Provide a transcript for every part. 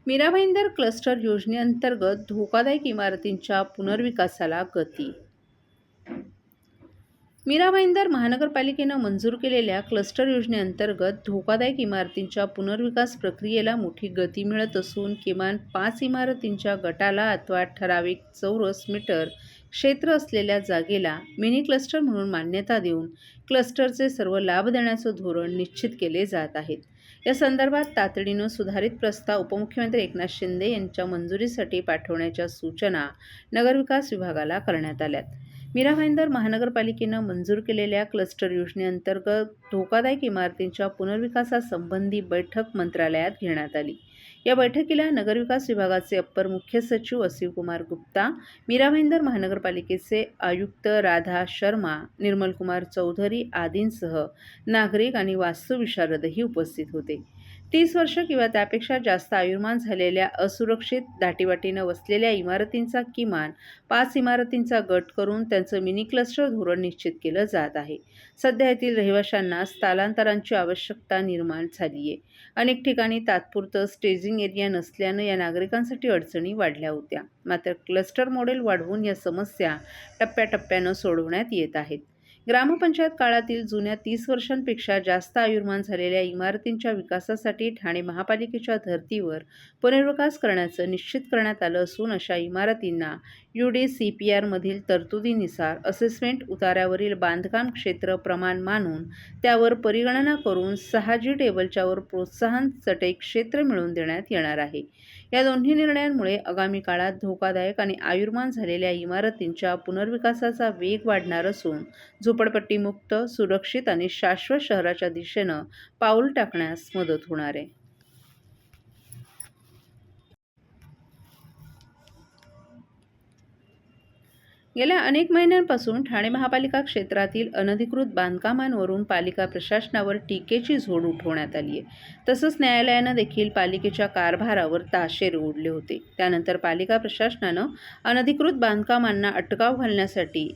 Mira Bhayandar cluster योजनेअंतर्गत धोकादायक इमारतींच्या पुनर्विकासाला गती. मीरा भाईंदर महानगरपालिकेनं मंजूर केलेल्या क्लस्टर योजनेअंतर्गत धोकादायक इमारतींच्या पुनर्विकास प्रक्रियेला मोठी गती मिळत असून किमान 5 इमारतींच्या गटाला अथवा ठराविक चौरस मीटर क्षेत्र असलेल्या जागेला मिनी क्लस्टर म्हणून मान्यता देऊन क्लस्टरचे सर्व लाभ देण्याचं धोरण निश्चित केले जात आहेत. या संदर्भात तातडीनं सुधारित प्रस्ताव उपमुख्यमंत्री एकनाथ शिंदे यांच्या मंजुरीसाठी पाठवण्याच्या सूचना नगरविकास विभागाला करण्यात आल्यात. मीरा भाईंदर महानगरपालिकेनं मंजूर केलेल्या क्लस्टर योजनेअंतर्गत धोकादायक इमारतींच्या पुनर्विकासासंबंधी बैठक मंत्रालयात घेण्यात आली. या बैठकीला नगरविकास विभागाचे अप्पर मुख्य सचिव असीम कुमार गुप्ता, मीरा भाईंदर महानगरपालिकेचे आयुक्त राधा शर्मा, निर्मल कुमार चौधरी आदींसह नागरिक आणि वास्तुविशारदही उपस्थित होते. 30 वर्ष किंवा त्यापेक्षा जास्त आयुर्मान झालेल्या असुरक्षित दाटीवाटीनं वसलेल्या इमारतींचा किमान 5 इमारतींचा गट करून त्यांचं मिनी क्लस्टर धोरण निश्चित केलं जात आहे. सध्या येथील रहिवाशांना स्थलांतरांची आवश्यकता निर्माण झाली आहे. अनेक ठिकाणी तात्पुरतं स्टेजिंग एरिया नसल्यानं या नागरिकांसाठी अडचणी वाढल्या होत्या. मात्र क्लस्टर मॉडेल वाढवून या समस्या टप्प्याटप्प्यानं सोडवण्यात येत आहेत. ग्रामपंचायत काळातील जुन्या 30 वर्षांपेक्षा जास्त आयुर्मान झालेल्या इमारतींच्या विकासासाठी ठाणे महापालिकेच्या धर्तीवर पुनर्विकास करण्याचं निश्चित करण्यात आलं असून अशा इमारतींना UDCPR-मधील तरतुदीनुसार असेसमेंट उतार्यावरील बांधकाम क्षेत्र प्रमाण मानून त्यावर परिगणना करून 6G टेबलच्या वर प्रोत्साहन चटई क्षेत्र मिळवून देण्यात येणार आहे. या दोन्ही निर्णयांमुळे आगामी काळात धोकादायक आणि आयुर्मान झालेल्या इमारतींच्या पुनर्विकासाचा वेग वाढणार असून झोपडपट्टीमुक्त, सुरक्षित आणि शाश्वत शहराच्या दिशेनं पाऊल टाकण्यास मदत होणार आहे. गेल्या अनेक महिन्यांपासून ठाणे महापालिका क्षेत्रातील अनधिकृत बांधकामांवरून पालिका प्रशासनावर टीकेची झोड उठवण्यात आली आहे. तसंच न्यायालयानं देखील पालिकेच्या कारभारावर ताशेरे ओढले होते. त्यानंतर पालिका प्रशासनानं अनधिकृत बांधकामांना अटकाव घालण्यासाठी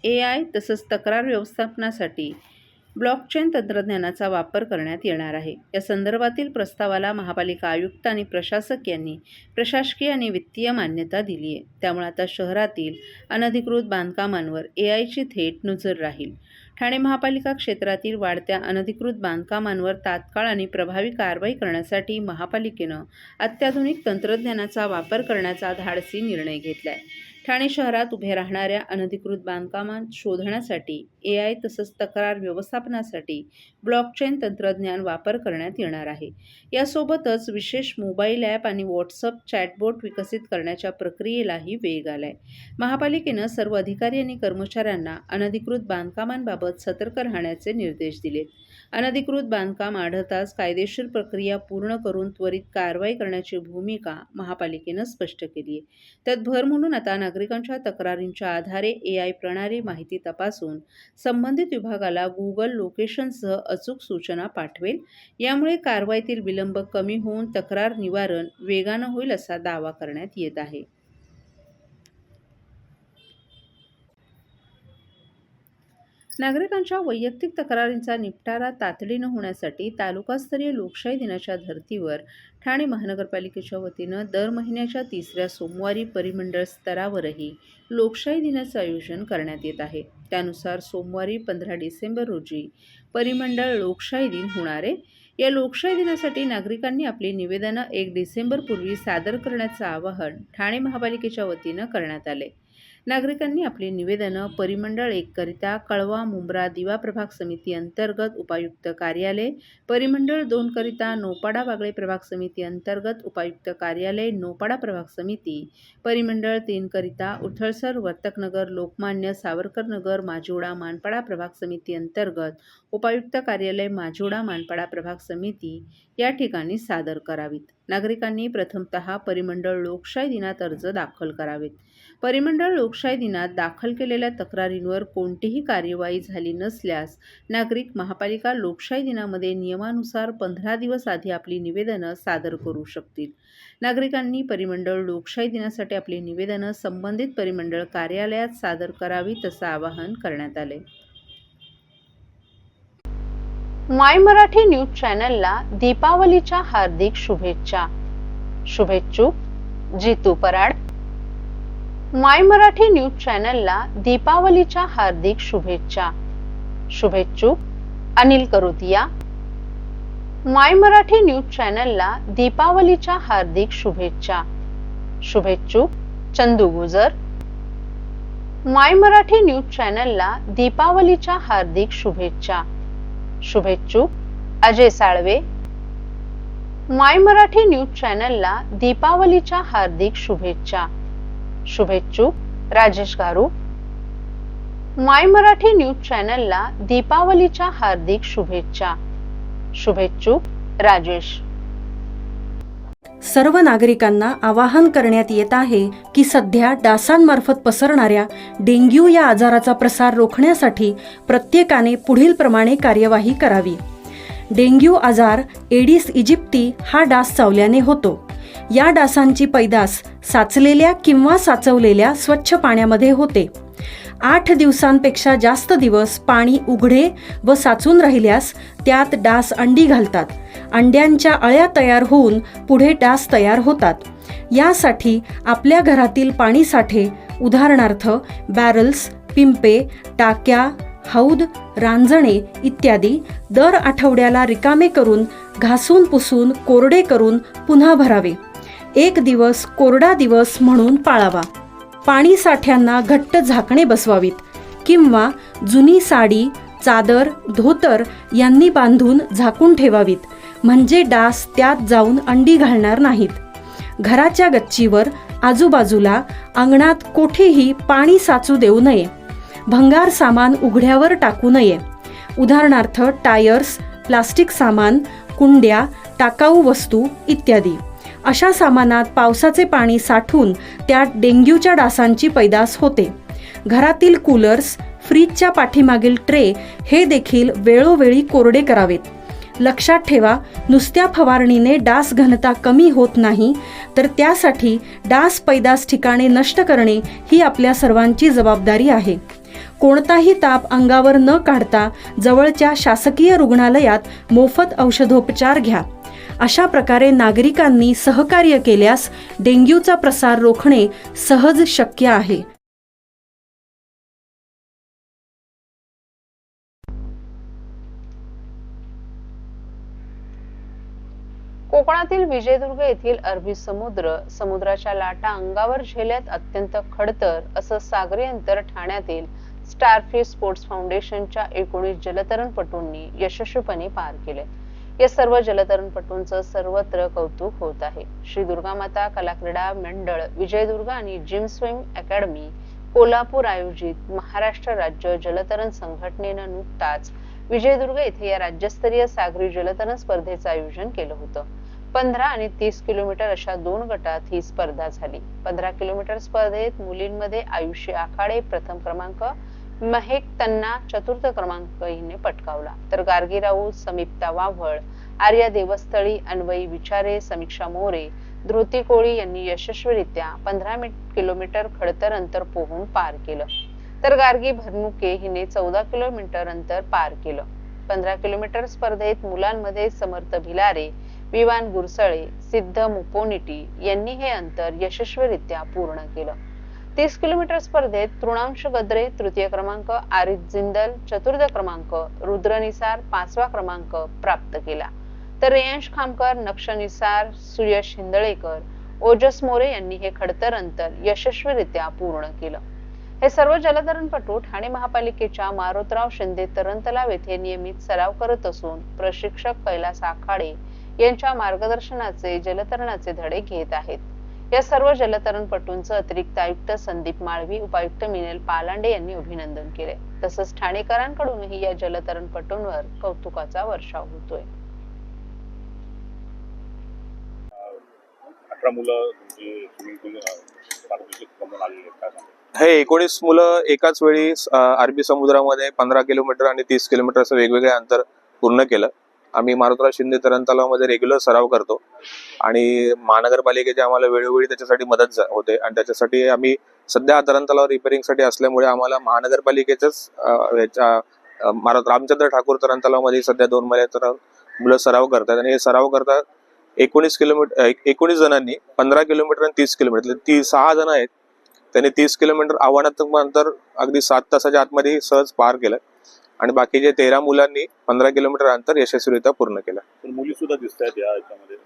AI तसंच तक्रार व्यवस्थापनासाठी ब्लॉकचेन तंत्रज्ञानाचा वापर करण्यात येणार आहे. या संदर्भातील प्रस्तावाला महापालिका आयुक्त आणि प्रशासक यांनी प्रशासकीय आणि वित्तीय मान्यता दिली आहे. त्यामुळे आता शहरातील अनधिकृत बांधकामांवर AIची थेट नजर राहील. ठाणे महापालिका क्षेत्रातील वाढत्या अनधिकृत बांधकामांवर तात्काळ आणि प्रभावी कारवाई करण्यासाठी महापालिकेनं अत्याधुनिक तंत्रज्ञानाचा वापर करण्याचा धाडसी निर्णय घेतला आहे. ठाणे शहरात उभे राहणाऱ्या अनधिकृत बांधकामांत शोधण्यासाठी AI तसंच तक्रार व्यवस्थापनासाठी ब्लॉकचेन तंत्रज्ञान वापर करण्यात येणार आहे. यासोबतच विशेष मोबाईल ॲप आणि WhatsApp चॅटबोट विकसित करण्याच्या प्रक्रियेलाही वेग आलाय. महापालिकेनं सर्व अधिकारी आणि कर्मचाऱ्यांना अनधिकृत बांधकामांबाबत सतर्क राहण्याचे निर्देश दिलेत. अनधिकृत बांधकाम आढळताच कायदेशीर प्रक्रिया पूर्ण करून त्वरित कारवाई करण्याची भूमिका महापालिकेनं स्पष्ट केली आहे. त्यात भर म्हणून आता नागरिकांच्या तक्रारींच्या आधारे AI प्रणाली माहिती तपासून संबंधित विभागाला Google लोकेशनसह अचूक सूचना पाठवेल. यामुळे कारवाईतील विलंब कमी होऊन तक्रार निवारण वेगानं होईल असा दावा करण्यात येत आहे. नागरिकांच्या वैयक्तिक तक्रारींचा निपटारा तातडीनं होण्यासाठी तालुकास्तरीय लोकशाही दिनाच्या धर्तीवर ठाणे महानगरपालिकेच्या वतीनं दर महिन्याच्या 3ऱ्या सोमवारी परिमंडळ स्तरावरही लोकशाही दिनाचं आयोजन करण्यात येत आहे. त्यानुसार सोमवारी 15 डिसेंबर रोजी परिमंडळ लोकशाही दिन होणार आहे. या लोकशाही दिनासाठी नागरिकांनी आपली निवेदनं 1 डिसेंबरपूर्वी सादर करण्याचं आवाहन ठाणे महापालिकेच्या वतीनं करण्यात आले. नागरिकांनी आपली निवेदनं परिमंडळ 1 करिता कळवा मुंब्रा दिवा प्रभाग समिती अंतर्गत उपायुक्त कार्यालय, परिमंडळ 2 करिता नौपाडा बागळे प्रभाग समिती अंतर्गत उपायुक्त कार्यालय नौपाडा प्रभाग समिती, परिमंडळ 3 करिता उथळसर वर्तकनगर लोकमान्य सावरकर नगर माजिवडा मानपाडा प्रभाग समिती अंतर्गत उपायुक्त कार्यालय माजिवडा मानपाडा प्रभाग समिती या ठिकाणी सादर करावीत. नागरिकांनी प्रथमतः परिमंडळ लोकशाही दिनात अर्ज दाखल करावेत. परिमंडळ लोकशाही दिनात दाखल केलेल्या तक्रारींवर कोणतीही कार्यवाही झाली नसल्यास नागरिक महापालिका लोकशाही दिनामध्ये नियमानुसार 15 दिवस आधी आपली निवेदनं सादर करू शकतील. नागरिकांनी परिमंडळ लोकशाही दिनासाठी आपली निवेदनं संबंधित परिमंडळ कार्यालयात सादर करावीत असं आवाहन करण्यात आले. माय मराठी न्यूज चॅनलला दीपावलीच्या हार्दिक शुभेच्छा. शुभेच्छुक जितू पराड। माय मराठी न्यूज चॅनलला दीपावलीच्या हार्दिक शुभेच्छा। शुभेच्छुक अनिल करुतिया। माय मराठी न्यूज चॅनलला दीपावलीच्या हार्दिक शुभेच्छा। शुभेच्छुक चंदू गुजर। माय मराठी न्यूज चॅनलला दीपावलीच्या हार्दिक शुभेच्छा। शुभेच्छुक अजय साळवे। माय मराठी न्यूज चॅनलला दीपावलीच्या हार्दिक शुभेच्छा। शुभेच्छुक राजेश गारू। माय मराठी न्यूज चॅनलला दीपावलीच्या हार्दिक शुभेच्छा। शुभेच्छुक राजेश। सर्व नागरिकांना आवाहन करण्यात येत आहे की सध्या डासांमार्फत पसरणाऱ्या डेंग्यू या आजाराचा प्रसार रोखण्यासाठी प्रत्येकाने पुढील प्रमाणे कार्यवाही करावी। डेंग्यू आजार एडिस इजिप्ती हा डास चावल्याने होतो। या डासांची पैदास साचलेल्या किंवा साचवलेल्या स्वच्छ पाण्यामध्ये होते। 8 दिवसांपेक्षा जास्त दिवस पाणी उघडे व साचून राहिल्यास त्यात डास अंडी घालतात। अंड्यांच्या अळ्या तयार होऊन पुढे डास तयार होतात। यासाठी आपल्या घरातील पाणी साठे उदाहरणार्थ बॅरल्स, पिंपे, टाक्या, हौद, रांजणे इत्यादी दर आठवड्याला रिकामे करून घासून पुसून कोरडे करून पुन्हा भरावे। 1 दिवस कोरडा दिवस म्हणून पाळावा। पाणी साठ्यांना घट्ट झाकणे बसवावीत किंवा जुनी साडी, चादर, धोतर यांनी बांधून झाकून ठेवावीत, म्हणजे डास त्यात जाऊन अंडी घालणार नाहीत। घराच्या गच्चीवर, आजूबाजूला, अंगणात कोठेही पाणी साचू देऊ नये। भंगार सामान उघड्यावर टाकू नये, उदाहरणार्थ टायर्स, प्लास्टिक सामान, कुंड्या, टाकाऊ वस्तू इत्यादी। अशा सामानात पावसाचे पाणी साठून त्यात डेंग्यूच्या डासांची पैदास होते। घरातील कूलर्स, फ्रीजच्या पाठीमागील ट्रे हे देखील वेळोवेळी कोरडे करावेत। लक्षात ठेवा, नुसत्या फवारणीने डास घनता कमी होत नाही, तर त्यासाठी डास पैदास ठिकाणे नष्ट करणे ही आपल्या सर्वांची जबाबदारी आहे। कोणताही ताप अंगावर न काढता जवळच्या शासकीय रुग्णालयात मोफत औषधोपचार घ्या। अशा प्रकारे नागरिकांनी सहकार्य केल्यास डेंग्यूचा प्रसार रोखणे सहज शक्य आहे। कोकणातील विजयदुर्ग येथील अरबी समुद्राच्या लाटा अंगावर झेलत अत्यंत खडतर असं सागरी अंतर ठाण्यातील स्टारफिश स्पोर्ट्स फाउंडेशनच्या 19 जलतरणपटूंनी यशस्वीपणे पार केले। या सर्व जलतरणपटूंचं सर्वत्र कौतुक होत आहे। श्री दुर्गामाता कला क्रीडा मंडळ विजयदुर्ग आणि जिम स्विम अकॅडमी कोल्हापूर आयोजित महाराष्ट्र राज्य जलतरण संघटनेनं नुकताच विजयदुर्ग येथे या राज्यस्तरीय सागरी जलतरण स्पर्धेचं आयोजन केलं होतं। 15 आणि 30 किलोमीटर अशा 2 गटात ही स्पर्धा झाली। 15 किलोमीटर स्पर्धेत मुलींमध्ये आयुषी आखाडे प्रथम क्रमांक, महक तन्ना चतुर्थ क्रमांक हिने पटकावला, तर गार्गी राऊत, समीप्ता वाव्हळ, आर्या देवस्थळी, अन्वयी विचारे, समीक्षा मोरे, धृती कोळी यांनी यशस्वीरित्या 15 किलोमीटर खडतर अंतर पोहून पार केलं, तर गार्गी भरनुके हिने 14 किलोमीटर अंतर पार केलं। 15 किलोमीटर स्पर्धेत मुलांमध्ये समर्थ भिलारे, विवान गुरसळे, सिद्ध मुपोनिटी यांनी हे अंतर यशस्वीरित्या पूर्ण केलं। 30 किलोमीटर स्पर्धेत तृणांश गद्रे तृतीय क्रमांक, आरिफ जिंदल चतुर्थ क्रमांक, रुद्र निसार 5वा क्रमांक प्राप्त केला, तर रेयांश खामकर, नक्ष निसार, सुयश हिंदळेकर, ओजस मोरे यांनी हे खडतर अंतर यशस्वीरित्या पूर्ण केलं। हे सर्व जलतरणपटू ठाणे महापालिकेच्या मारोतराव शिंदे तरण तलाव येथे नियमित सराव करत असून प्रशिक्षक कैलास आखाडे यांच्या मार्गदर्शनाचे जलतरणाचे धडे घेत आहेत। या सर्व जलतरणपटूंचं अतिरिक्त आयुक्त संदीप माळवी, उपायुक्त मिनेल पालांडे यांनी अभिनंदन केले। तसंच ठाणेकरांकडूनही या जलतरणपटूंवर कौतुकाचा वर्षाव होतोय। 18 मुलं हे 19 मुलं एकाच वेळी अरबी समुद्रामध्ये 15 किलोमीटर आणि 30 किलोमीटर असं वेगवेगळे अंतर पूर्ण केलं। आम्ही मारुतराव शिंदे तरण तलावामध्ये रेग्युलर सराव करतो आणि महानगरपालिकेची आम्हाला वेळोवेळी त्याच्यासाठी मदत होते आणि त्याच्यासाठी आम्ही सध्या तरण तलाव रिपेअरिंगसाठी असल्यामुळे आम्हाला महानगरपालिकेच्याच रामचंद्र ठाकूर तरण तलावामध्ये सध्या 2 महिने मुलं सराव करतात आणि हे सराव करतात 19 जणांनी 15 किलोमीटर आणि 30 किलोमीटर 6 जण आहेत. त्यांनी 30 किलोमीटर आव्हानात्मक अंतर अगदी 7 तासाच्या आतमध्ये सहज पार केलं आणि बाकीचे 13 मुलांनी 15 किलोमीटर अंतर यशस्वीरित्या पूर्ण केलं. मुली सुद्धा दिसत आहेत याच्यामध्ये.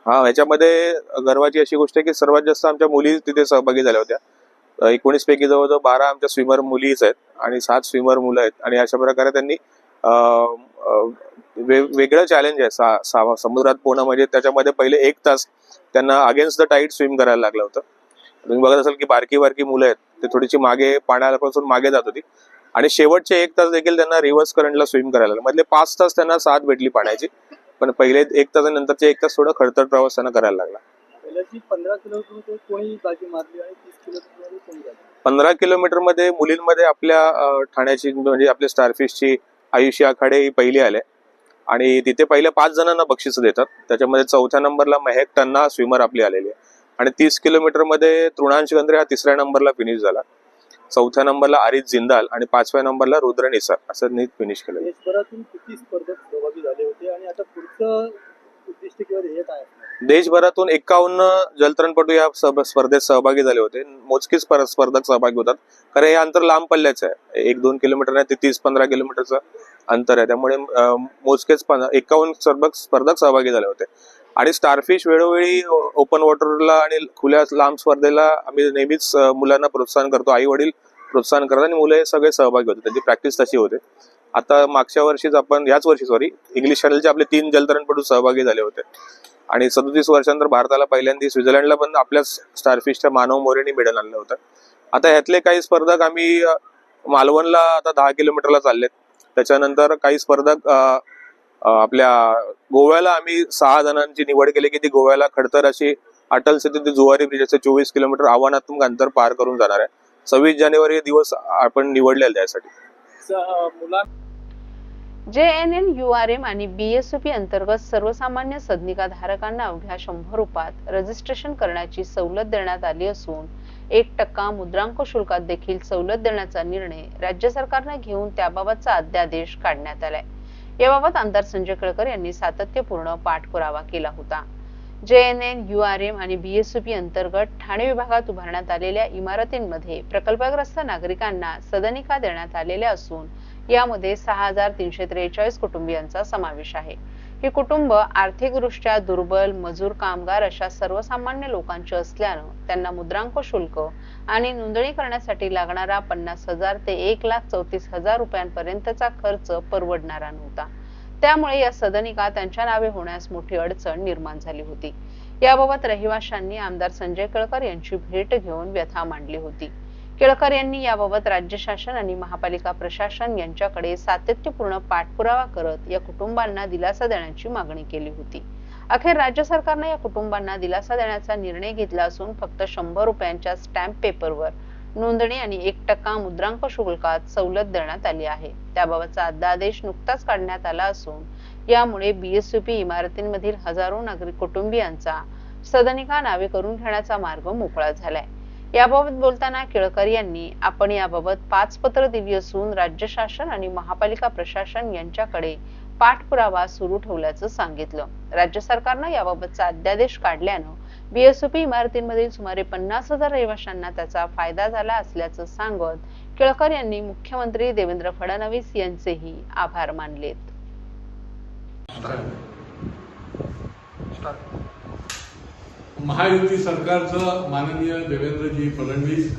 ह्याच्यामध्ये गर्वाची अशी गोष्ट आहे की सर्वात जास्त आमच्या मुली तिथे सहभागी झाल्या होत्या. 19 पैकी जवळजवळ 12 आमच्या स्विमर मुलीच आहेत आणि 7 स्विमर मुलं आहेत. आणि अशा प्रकारे त्यांनी वेगळं चॅलेंज आहे समुद्रात पोहणं. म्हणजे त्याच्यामध्ये पहिले 1 तास त्यांना अगेन्स्ट द टाईड स्विम करायला लागलं होतं. तुम्ही बघत असाल की बारकी मुलं आहेत ते थोडीशी मागे पाण्यापासून मागे जात होती आणि शेवटचे 1 तास देखील त्यांना रिव्हर्स करंटला स्विम करायला लागलं. मधले 5 तास त्यांना साथ भेटली पाण्याची, पण पहिले 1 तासानंतरचे 1 तास थोडं खडतर प्रवास त्यांना करायला लागला. 15 किलोमीटर कोणी बाजी मारली आणि 30 किलोमीटर कोणी बाजी. 15 किलोमीटर मध्ये मुलींमध्ये आपल्या ठाण्याची म्हणजे आपल्या स्टारफिशची आयुषी आखाडे ही पहिली आले आणि तिथे पहिल्या 5 जणांना बक्षीस देतात. त्याच्यामध्ये 4थ्या नंबरला महक टन्ना स्विमर आपली आलेली आहे आणि 30 किलोमीटर मध्ये तृणांश गंद्रे हा 3ऱ्या नंबरला फिनिश झाला. 4थ्या नंबरला आरिज जिंदाल आणि 5व्या नंबरला रुद्र निसार असं नीट फिनिश केलं. देशभरातून किती स्पर्धक सहभागी झाले होते आणि आता पुढचं उद्दिष्ट किंवा ध्येय काय आहे? देशभरातून 51 जलतरणपटू या स्पर्धेत सहभागी झाले होते. मोजकीच स्पर्धक सहभागी होतात कारण हे अंतर लांब पल्ल्याचं आहे. 1-2 किलोमीटर नाही ते 30-15 किलोमीटरचं अंतर आहे. त्यामुळे मोजकेच 51 स्पर्धक सहभागी झाले होते. आणि स्टारफिश वेळोवेळी ओपन वॉटरला आणि खुल्या लांब स्पर्धेला आम्ही नेहमीच मुलांना प्रोत्साहन करतो. आई वडील प्रोत्साहन करतात आणि मुलं हे सगळे सहभागी होते. त्यांची प्रॅक्टिस तशी होते. आता मागच्या वर्षीच याच वर्षी इंग्लिश चॅनलचे आपले 3 जलतरणपटू सहभागी झाले होते आणि 37 वर्षांनंतर भारताला पहिल्यांदा स्वित्झर्लंडला पण आपल्याच स्टारफिशच्या मानव मोरेनी मेडल आणलं होतं. आता ह्यातले काही स्पर्धक आम्ही मालवणला आता 10 किलोमीटरला चाललेत. त्याच्यानंतर काही स्पर्धक आपल्या गोव्याला आम्ही 6 जणांची निवड केली की ती गोव्याला खडतर अशी अटल सेतू जुवारी ब्रिजचे 24 किलोमीटर आव्हानात्मक अंतर पार करून जाणार आहे. 26 जानेवारी दिवस आपण निवडलेला त्यासाठी. JNNURM आणि BSUP अंतर्गत सर्वसामान्य सदनिका धारकांना अवघ्या 100 रुपयात रजिस्ट्रेशन करण्याची सवलत देण्यात आली असून 1% मुद्रांक शुल्कात देखील सवलत देण्याचा निर्णय राज्य सरकारने घेऊन त्याबाबतचा अध्यादेश काढण्यात आलाय. याबाबत आमदार संजय केळकर यांनी सातत्यपूर्ण पाठपुरावा केला होता. JNNURM आणि BSUP अंतर्गत ठाणे विभागात उभारण्यात आलेल्या इमारतींमध्ये प्रकल्पग्रस्त नागरिकांना सदनिका देण्यात आलेल्या असून यामध्ये 6343 कुटुंबियांचा समावेश आहे. ही कुटुंब आर्थिकदृष्ट्या दुर्बल, मजूर, कामगार अशा सर्वसामान्य लोकांची असल्यानं त्यांना मुद्रांक शुल्क आणि नोंदणी करण्यासाठी लागणारा 50,000 ते 1,34,000 रुपयांपर्यंतचा खर्च परवडणारा नव्हता. त्यामुळे या सदनिका त्यांच्या नावे होण्यास मोठी अडचण निर्माण झाली होती. याबाबत रहिवाशांनी आमदार संजय केळकर यांची भेट घेऊन व्यथा मांडली होती. केळकर यांनी याबाबत राज्य शासन आणि महापालिका प्रशासन यांच्याकडे सातत्यपूर्ण पाठपुरावा करत या कुटुंबांना दिलासा देण्याची मागणी केली होती. अखेर राज्य सरकारने या कुटुंबांना दिलासा देण्याचा निर्णय घेतला असून फक्त 100 रुपयांच्या स्टॅम्प पेपरवर नोंदणी आणि 1% मुद्रांक शुल्कात सवलत देण्यात आली आहे. त्याबाबतचा अध्यादेश नुकताच काढण्यात आला असून यामुळे BSUP इमारतींमधील हजारो नागरिक कुटुंबियांचा सदनिका नावे करून घेण्याचा मार्ग मोकळा झालाय. याबाबत बोलताना केळकर यांनी आपण याबाबत 5 पत्र दिली असून राज्य शासन आणि महापालिका प्रशासन यांच्याकडे पाठपुरावा सुरू ठेवल्याचं सांगितलं. राज्य सरकारनं याबाबतचा अध्यादेश काढल्यानं BSUP इमारतींमधील सुमारे 50,000 रहिवाशांना त्याचा फायदा झाला असल्याचं सांगत केळकर यांनी मुख्यमंत्री देवेंद्र फडणवीस यांचेही आभार मानलेत. महायुती सरकारचं माननीय देवेंद्रजी फडणवीस,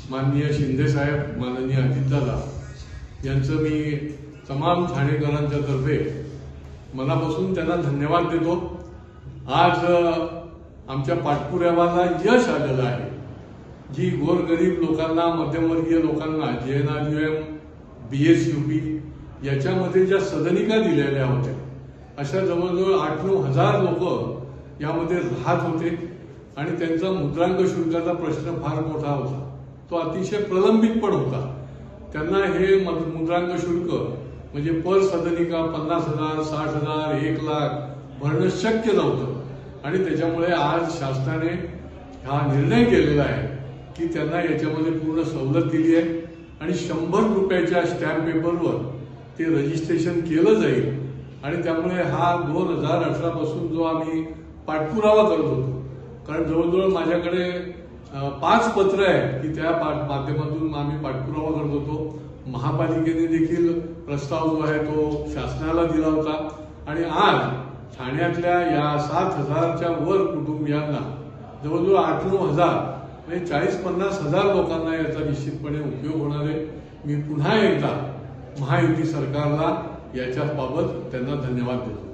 माननीय शिंदे साहेब, माननीय अजितदादा यांचं मी तमाम ठाणेकरांच्या तर्फे मनापासून त्यांना धन्यवाद देतो. आज आमच्या पाठपुराव्याला यश आलेलं आहे. जी गोरगरीब लोकांना, मध्यमवर्गीय लोकांना JNNURM, BSUP याच्यामध्ये ज्या सदनिका दिलेल्या होत्या अशा जवळजवळ 8-9 हजार लोक यामध्ये राहत होते आणि त्यांचा मुद्रांक शुल्काचा प्रश्न फार मोठा होता. तो अतिशय प्रलंबित पण होता. त्यांना हे मुद्रांक शुल्क म्हणजे पर सदनिका 50,000, 60,000, 1,00,000 भरणं शक्य नव्हतं आणि त्याच्यामुळे आज शासनाने हा निर्णय केलेला आहे की त्यांना याच्यामध्ये पूर्ण सवलत दिली आहे आणि 100 रुपयाच्या स्टॅम्प पेपरवर ते रजिस्ट्रेशन केलं जाईल आणि त्यामुळे हा 2018 पासून जो आम्ही पाठपुरावा करत होतो, कारण जवळजवळ माझ्याकडे 5 पत्र आहेत की त्या माध्यमातून आम्ही पाठपुरावा करत होतो. महापालिकेने देखील प्रस्ताव जो आहे तो शासनाला दिला होता आणि आज ठाण्यातल्या या 7,000च्या वर कुटुंबियांना जवळजवळ 8-9,000 म्हणजे 40-50 हजार लोकांना याचा निश्चितपणे उपयोग होणार आहे. मी पुन्हा एकदा महायुती सरकारला याच्या बाबत त्यांना धन्यवाद देतो.